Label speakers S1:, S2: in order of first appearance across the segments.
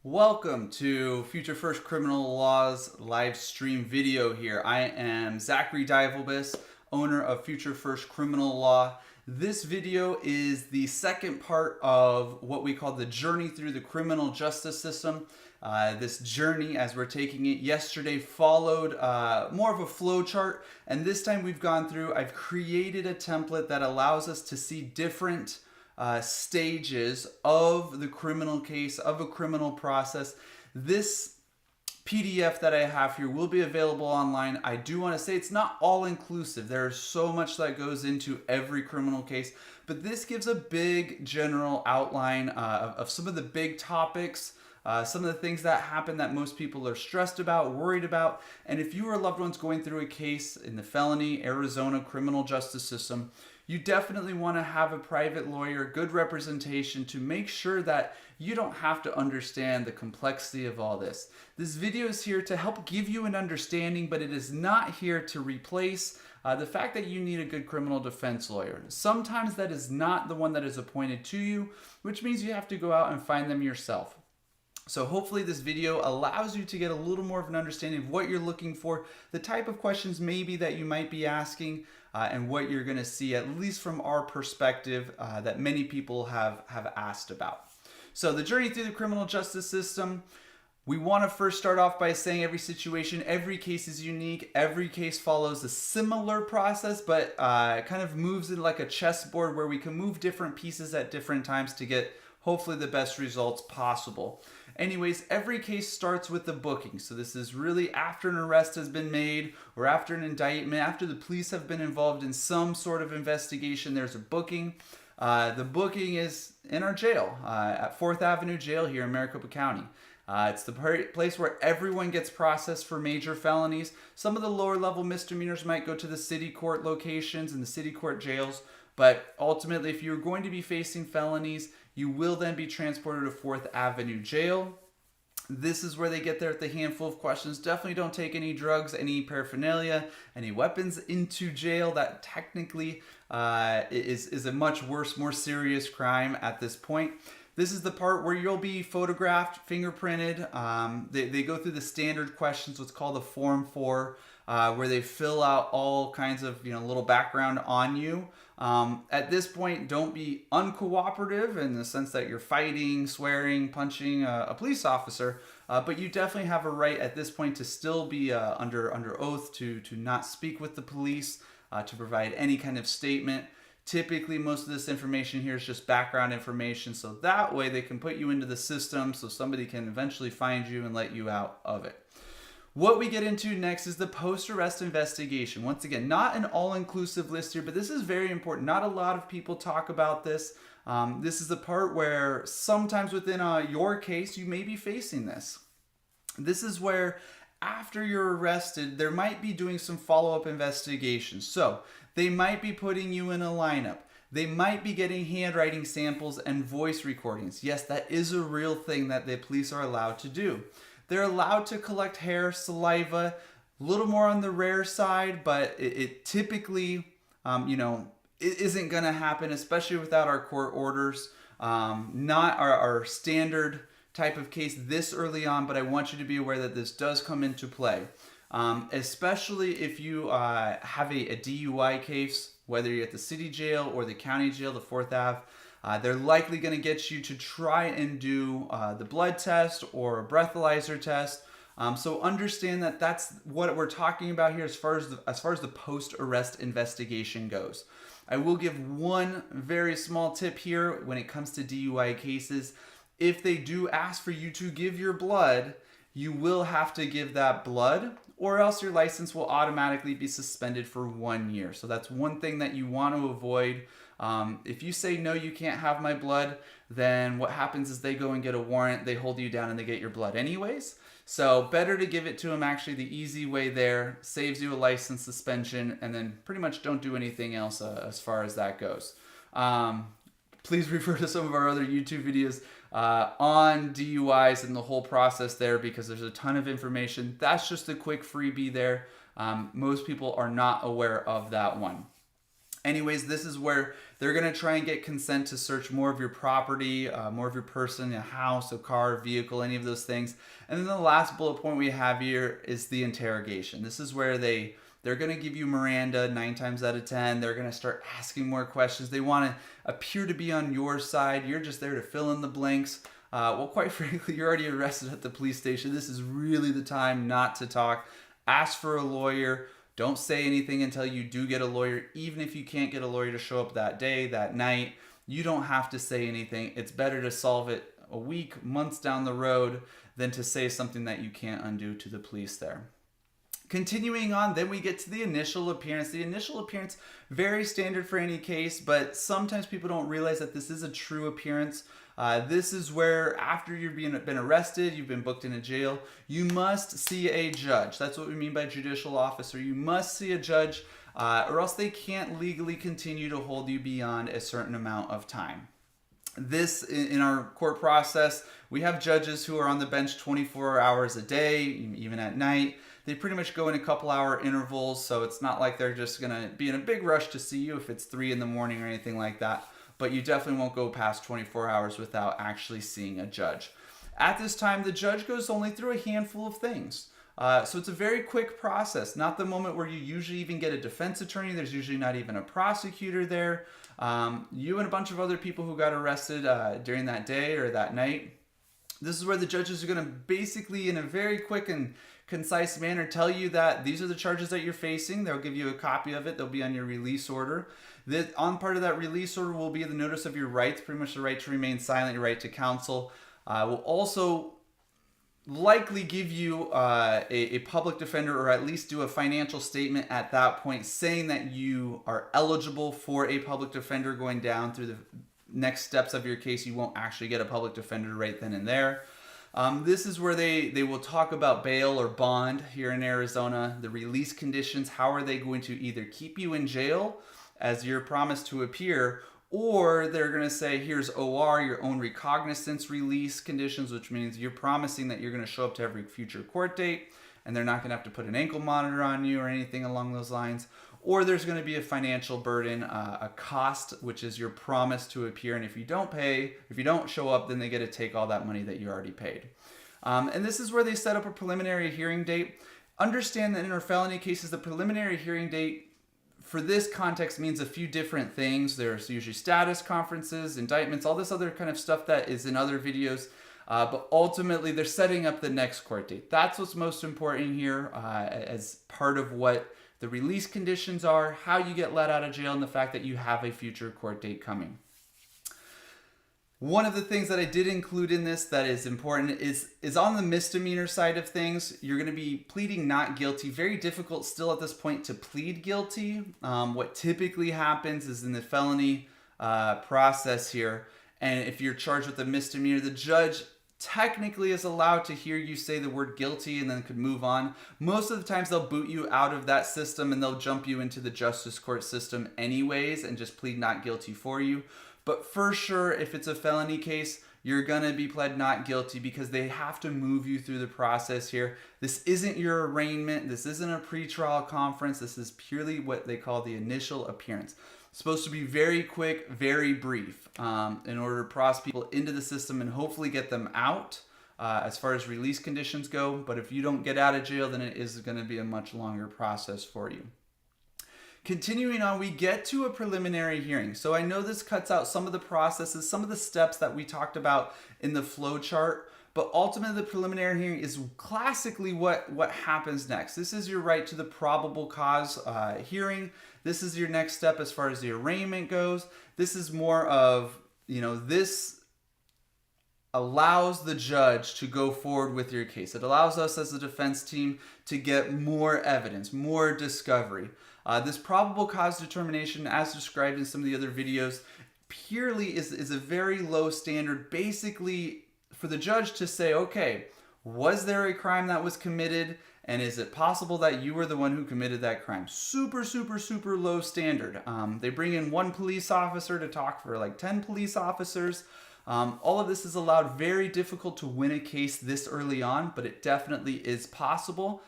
S1: Welcome to Future First Criminal Law's live stream video here. I am Zachary Divalbus, owner of Future First Criminal Law. This video is the second part of what we call the journey through the criminal justice system. This journey, as we're taking it yesterday, followed more of a flow chart, and this time I've created a template that allows us to see different stages of the criminal case, of a criminal process. This PDF that I have here will be available online. I do want to say it's not all inclusive. There's so much that goes into every criminal case, but this gives a big general outline of some of the big topics, some of the things that happen that most people are stressed about, worried about. And if you or loved ones going through a case in the felony Arizona criminal justice system, you definitely want to have a private lawyer, good representation to make sure that you don't have to understand the complexity of all this. This video is here to help give you an understanding, but it is not here to replace the fact that you need a good criminal defense lawyer. Sometimes that is not the one that is appointed to you, which means you have to go out and find them yourself. So hopefully this video allows you to get a little more of an understanding of what you're looking for, the type of questions maybe that you might be asking, and what you're going to see, at least from our perspective, that many people have asked about. So the journey through the criminal justice system, we want to first start off by saying every situation, every case is unique. Every case follows a similar process, but kind of moves in like a chessboard where we can move different pieces at different times to get hopefully the best results possible. Anyways, every case starts with the booking. So this is really after an arrest has been made or after an indictment, after the police have been involved in some sort of investigation, there's a booking. The booking is in our jail, at 4th Avenue Jail here in Maricopa County. It's the place where everyone gets processed for major felonies. Some of the lower level misdemeanors might go to the city court locations and the city court jails. But ultimately, if you're going to be facing felonies, you will then be transported to 4th Avenue Jail. This is where they get there with a handful of questions. Definitely don't take any drugs, any paraphernalia, any weapons into jail. That technically is a much worse, more serious crime at this point. This is the part where you'll be photographed, fingerprinted. They go through the standard questions, what's called a Form 4, where they fill out all kinds of little background on you. At this point, don't be uncooperative in the sense that you're fighting, swearing, punching a police officer, but you definitely have a right at this point to still be under oath to not speak with the police, to provide any kind of statement. Typically, most of this information here is just background information, so that way they can put you into the system so somebody can eventually find you and let you out of it. What we get into next is the post-arrest investigation. Once again, not an all-inclusive list here, but this is very important. Not a lot of people talk about this. This is the part where sometimes within your case, you may be facing this. This is where after you're arrested, there might be doing some follow-up investigations. So they might be putting you in a lineup. They might be getting handwriting samples and voice recordings. Yes, that is a real thing that the police are allowed to do. They're allowed to collect hair, saliva, a little more on the rare side, but it typically, it isn't going to happen, especially without our court orders. Not our standard type of case this early on, but I want you to be aware that this does come into play. Especially if you have a DUI case, whether you're at the city jail or the county jail, the 4th Ave. They're likely going to get you to try and do the blood test or a breathalyzer test. So understand that that's what we're talking about here as far as the post-arrest investigation goes. I will give one very small tip here when it comes to DUI cases. If they do ask for you to give your blood, you will have to give that blood, or else your license will automatically be suspended for 1 year. So that's one thing that you want to avoid. If you say, no, you can't have my blood, then what happens is they go and get a warrant, they hold you down, and they get your blood anyways. So better to give it to them actually the easy way there, saves you a license suspension, and then pretty much don't do anything else as far as that goes. Please refer to some of our other YouTube videos on DUIs and the whole process there, because there's a ton of information. That's just a quick freebie there. Most people are not aware of that one. Anyways, this is where they're going to try and get consent to search more of your property, more of your person, a house, a car, vehicle, any of those things. And then the last bullet point we have here is the interrogation. This is where they're going to give you Miranda 9 times out of 10. They're going to start asking more questions. They want to appear to be on your side. You're just there to fill in the blanks. Well, quite frankly, you're already arrested at the police station. This is really the time not to talk. Ask for a lawyer. Don't say anything until you do get a lawyer. Even if you can't get a lawyer to show up that day, that night, you don't have to say anything. It's better to solve it a week, months down the road than to say something that you can't undo to the police there. Continuing on, then we get to the initial appearance. The initial appearance, very standard for any case, but sometimes people don't realize that this is a true appearance. This is where after you've been arrested, you've been booked in a jail, you must see a judge. That's what we mean by judicial officer. You must see a judge or else they can't legally continue to hold you beyond a certain amount of time. This, in our court process, we have judges who are on the bench 24 hours a day, even at night. They pretty much go in a couple hour intervals, so it's not like they're just going to be in a big rush to see you if it's 3 in the morning or anything like that. But you definitely won't go past 24 hours without actually seeing a judge. At this time, the judge goes only through a handful of things. So it's a very quick process, not the moment where you usually even get a defense attorney. There's usually not even a prosecutor there. You and a bunch of other people who got arrested during that day or that night. This is where the judges are going to basically, in a very quick and concise manner, tell you that these are the charges that you're facing. They'll give you a copy of it. They'll be on your release order. On part of that release order will be the notice of your rights, pretty much the right to remain silent, your right to counsel. Will also likely give you a public defender, or at least do a financial statement at that point saying that you are eligible for a public defender. Going down through the next steps of your case, you won't actually get a public defender right then and there. This is where they will talk about bail or bond here in Arizona, the release conditions. How are they going to either keep you in jail as your promise to appear, or they're going to say, here's OR, your own recognizance release conditions, which means you're promising that you're going to show up to every future court date and they're not going to have to put an ankle monitor on you or anything along those lines. Or there's going to be a financial burden, a cost, which is your promise to appear. And if you don't show up, then they get to take all that money that you already paid. And this is where they set up a preliminary hearing date. Understand that in our felony cases, the preliminary hearing date for this context means a few different things. There's usually status conferences, indictments, all this other kind of stuff that is in other videos. But ultimately, they're setting up the next court date. That's what's most important here as part of what the release conditions are, how you get let out of jail, and the fact that you have a future court date coming. One of the things that I did include in this that is important is on the misdemeanor side of things. You're going to be pleading not guilty. Very difficult still at this point to plead guilty. What typically happens is in the felony process here, and if you're charged with a misdemeanor, the judge technically is allowed to hear you say the word guilty and then could move on. Most of the times they'll boot you out of that system and they'll jump you into the justice court system anyways and just plead not guilty for you. But for sure, if it's a felony case, you're gonna be pled not guilty because they have to move you through the process here. This isn't your arraignment. This isn't a pretrial conference. This is purely what they call the initial appearance. It's supposed to be very quick, very brief in order to process people into the system and hopefully get them out as far as release conditions go. But if you don't get out of jail, then it is going to be a much longer process for you. Continuing on, we get to a preliminary hearing. So I know this cuts out some of the processes, some of the steps that we talked about in the flow chart, but ultimately the preliminary hearing is classically what happens next. This is your right to the probable cause hearing. This is your next step as far as the arraignment goes. This is more of, this allows the judge to go forward with your case. It allows us as a defense team to get more evidence, more discovery. This probable cause determination, as described in some of the other videos, purely is a very low standard, basically for the judge to say, okay, was there a crime that was committed? And is it possible that you were the one who committed that crime? Super, super, super low standard. They bring in one police officer to talk for like 10 police officers. All of this is allowed. Very difficult to win a case this early on, but it definitely is possible.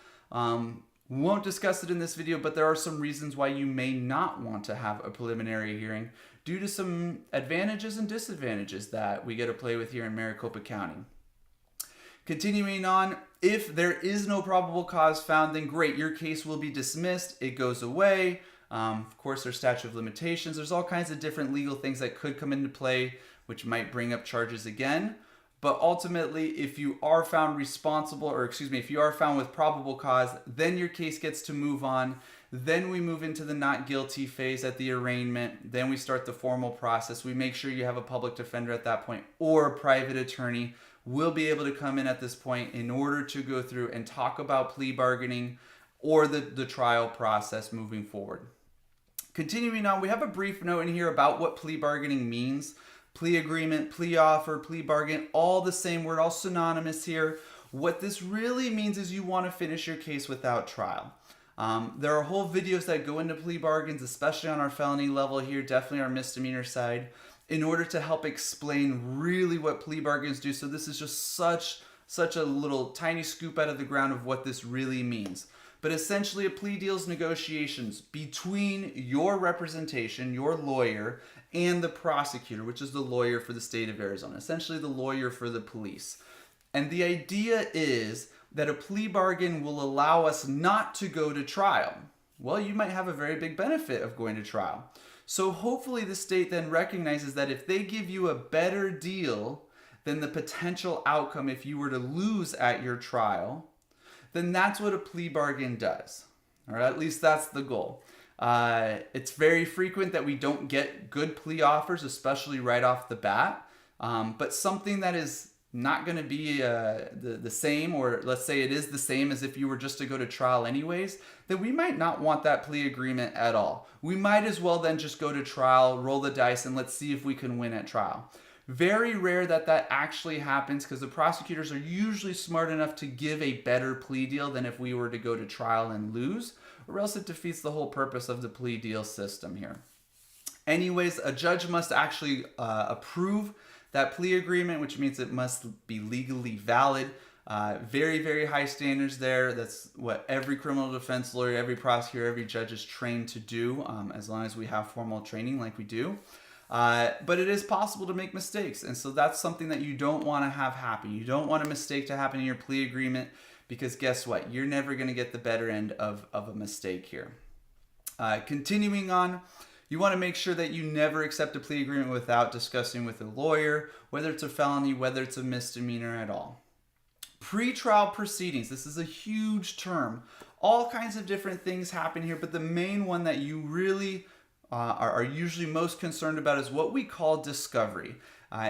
S1: Won't discuss it in this video, but there are some reasons why you may not want to have a preliminary hearing due to some advantages and disadvantages that we get to play with here in Maricopa County. Continuing on, if there is no probable cause found, then great, your case will be dismissed, it goes away. Of course, there's statute of limitations. There's all kinds of different legal things that could come into play, which might bring up charges again. But ultimately, if you are found responsible, if you are found with probable cause, then your case gets to move on. Then we move into the not guilty phase at the arraignment. Then we start the formal process. We make sure you have a public defender at that point or a private attorney will be able to come in at this point in order to go through and talk about plea bargaining or the trial process moving forward. Continuing on, we have a brief note in here about what plea bargaining means. Plea agreement, plea offer, plea bargain, all the same word, all synonymous here. What this really means is you want to finish your case without trial. There are whole videos that go into plea bargains, especially on our felony level here, definitely our misdemeanor side, in order to help explain really what plea bargains do. So this is just such a little tiny scoop out of the ground of what this really means. But essentially, a plea deal is negotiations between your representation, your lawyer, and the prosecutor, which is the lawyer for the state of Arizona, essentially the lawyer for the police. And the idea is that a plea bargain will allow us not to go to trial. Well, you might have a very big benefit of going to trial. So hopefully the state then recognizes that if they give you a better deal than the potential outcome if you were to lose at your trial, then that's what a plea bargain does. Or at least that's the goal. It's very frequent that we don't get good plea offers, especially right off the bat. But something that is not going to be the same, or let's say it is the same as if you were just to go to trial anyways, then we might not want that plea agreement at all. We might as well then just go to trial, roll the dice, and let's see if we can win at trial. Very rare that actually happens because the prosecutors are usually smart enough to give a better plea deal than if we were to go to trial and lose, or else it defeats the whole purpose of the plea deal system here. Anyways, a judge must actually approve that plea agreement, which means it must be legally valid. Very, very high standards there. That's what every criminal defense lawyer, every prosecutor, every judge is trained to do, as long as we have formal training like we do. But it is possible to make mistakes, and so that's something that you don't want to have happen. You don't want a mistake to happen in your plea agreement, because guess what? You're never going to get the better end of a mistake here. Continuing on, you want to make sure that you never accept a plea agreement without discussing with a lawyer, whether it's a felony, whether it's a misdemeanor at all. Pre-trial proceedings, this is a huge term. All kinds of different things happen here, but the main one that you really are usually most concerned about is what we call discovery.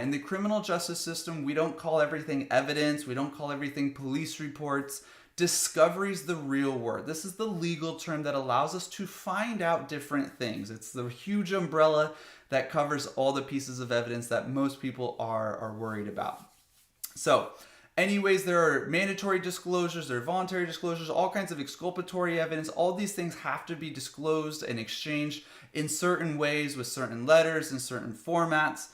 S1: In the criminal justice system, we don't call everything evidence, we don't call everything police reports. Discovery is the real word. This is the legal term that allows us to find out different things. It's the huge umbrella that covers all the pieces of evidence that most people are worried about. So, anyways, there are mandatory disclosures, there are voluntary disclosures, all kinds of exculpatory evidence. All these things have to be disclosed and exchanged in certain ways with certain letters and certain formats.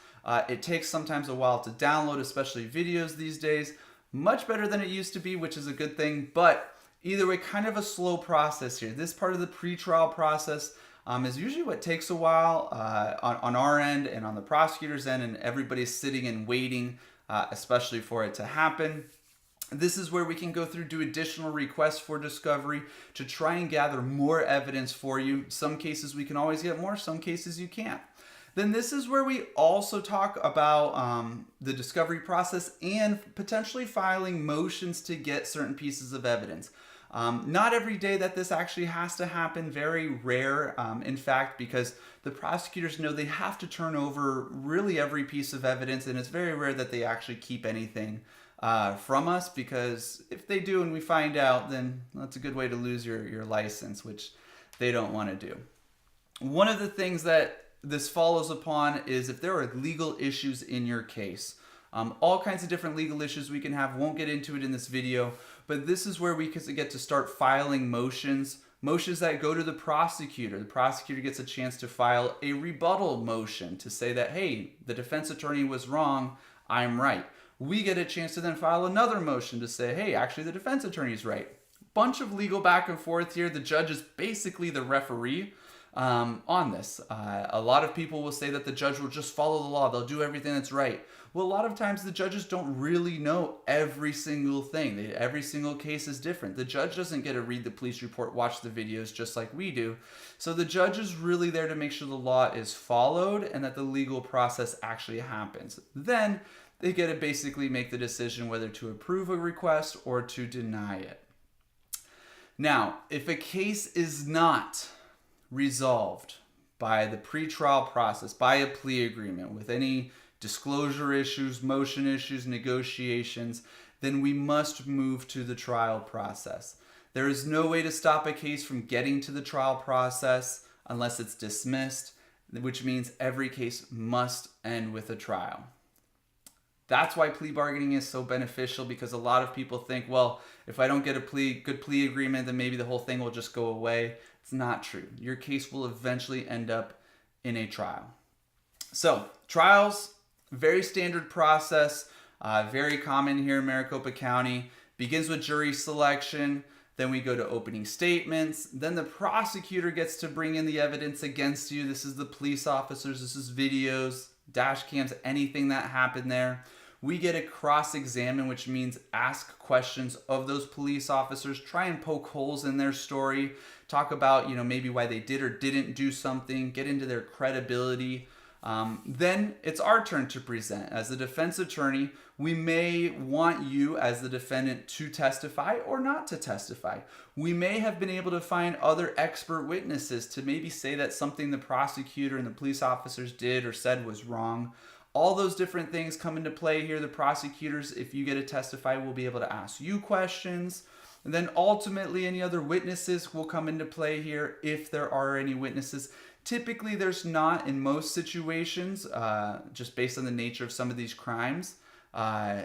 S1: It takes sometimes a while to download, especially videos these days. Much better than it used to be, which is a good thing, but either way, kind of a slow process here. This part of the pre-trial process is usually what takes a while on our end and on the prosecutor's end, and everybody's sitting and waiting, especially for it to happen. This is where we can go through, do additional requests for discovery to try and gather more evidence for you. Some cases we can always get more, some cases you can't. Then this is where we also talk about the discovery process and potentially filing motions to get certain pieces of evidence. Not every day that this actually has to happen, very rare, in fact, because the prosecutors know they have to turn over really every piece of evidence, and it's very rare that they actually keep anything from us, because if they do and we find out, then that's a good way to lose your license, which they don't want to do. One of the things that this follows upon is if there are legal issues in your case. All kinds of different legal issues we can have. Won't get into it in this video, but this is where we get to start filing motions that go to the prosecutor. The prosecutor gets a chance to file a rebuttal motion to say that, hey, the defense attorney was wrong, I'm right. We get a chance to then file another motion to say, hey, actually the defense attorney is right. bunch of legal back and forth here. The judge is basically the referee on this. A lot of people will say that the judge will just follow the law. They'll do everything that's right. Well, a lot of times the judges don't really know every single thing. Every single case is different. The judge doesn't get to read the police report, watch the videos just like we do. So the judge is really there to make sure the law is followed and that the legal process actually happens. Then they get to basically make the decision whether to approve a request or to deny it. Now, if a case is not resolved by the pretrial process, by a plea agreement, with any disclosure issues, motion issues, negotiations, then we must move to the trial process. There is no way to stop a case from getting to the trial process unless it's dismissed, which means every case must end with a trial. That's why plea bargaining is so beneficial, because a lot of people think, well, if I don't get a good plea agreement, then maybe the whole thing will just go away. It's not true. Your case will eventually end up in a trial. So trials, very standard process, very common here in Maricopa County. Begins with jury selection. Then we go to opening statements. Then the prosecutor gets to bring in the evidence against you. This is the police officers. This is videos, dash cams, anything that happened there. We get to cross-examine, which means ask questions of those police officers, try and poke holes in their story, talk about, maybe why they did or didn't do something, get into their credibility. Then it's our turn to present. As the defense attorney, we may want you as the defendant to testify or not to testify. We may have been able to find other expert witnesses to maybe say that something the prosecutor and the police officers did or said was wrong. All those different things come into play here. The prosecutors, if you get to testify, will be able to ask you questions. And then ultimately any other witnesses will come into play here if there are any witnesses. Typically there's not in most situations, just based on the nature of some of these crimes.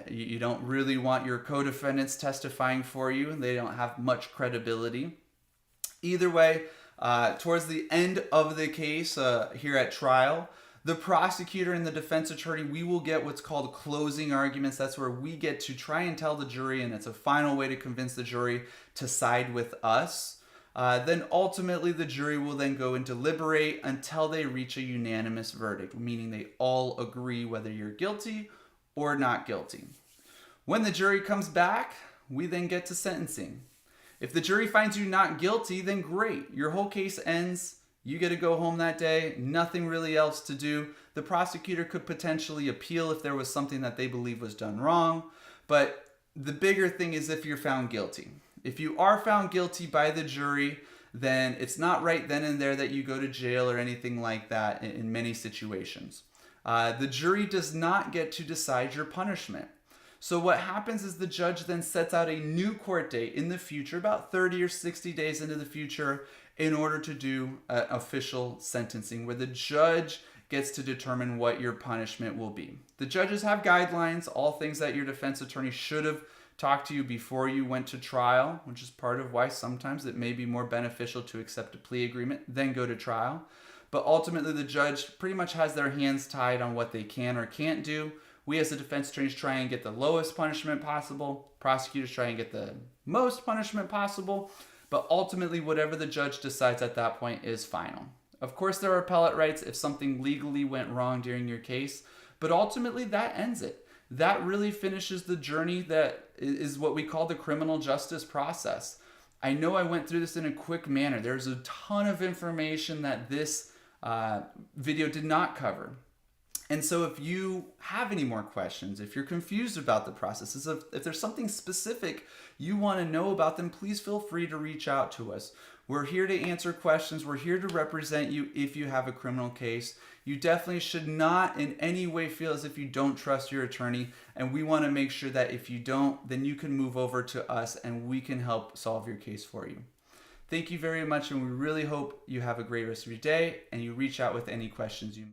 S1: You don't really want your co-defendants testifying for you, and they don't have much credibility. Either way, towards the end of the case here at trial, the prosecutor and the defense attorney, we will get what's called closing arguments. That's where we get to try and tell the jury, and it's a final way to convince the jury to side with us. Then ultimately the jury will then go and deliberate until they reach a unanimous verdict, meaning they all agree whether you're guilty or not guilty. When the jury comes back, we then get to sentencing. If the jury finds you not guilty, then great. Your whole case ends. You get to go home that day. Nothing really else to do. The prosecutor could potentially appeal if there was something that they believe was done wrong. But the bigger thing is if you're found guilty. If you are found guilty by the jury, then it's not right then and there that you go to jail or anything like that in many situations. The jury does not get to decide your punishment. So what happens is the judge then sets out a new court date in the future, about 30 or 60 days into the future, in order to do official sentencing, where the judge gets to determine what your punishment will be. The judges have guidelines, all things that your defense attorney should have talked to you before you went to trial, which is part of why sometimes it may be more beneficial to accept a plea agreement than go to trial. But ultimately the judge pretty much has their hands tied on what they can or can't do. We as the defense attorneys try and get the lowest punishment possible. Prosecutors try and get the most punishment possible. But ultimately, whatever the judge decides at that point is final. Of course, there are appellate rights if something legally went wrong during your case, but ultimately that ends it. That really finishes the journey that is what we call the criminal justice process. I know I went through this in a quick manner. There's a ton of information that this video did not cover. And so if you have any more questions, if you're confused about the processes, if there's something specific you want to know about, then please feel free to reach out to us. We're here to answer questions. We're here to represent you if you have a criminal case. You definitely should not in any way feel as if you don't trust your attorney. And we want to make sure that if you don't, then you can move over to us and we can help solve your case for you. Thank you very much, and we really hope you have a great rest of your day and you reach out with any questions you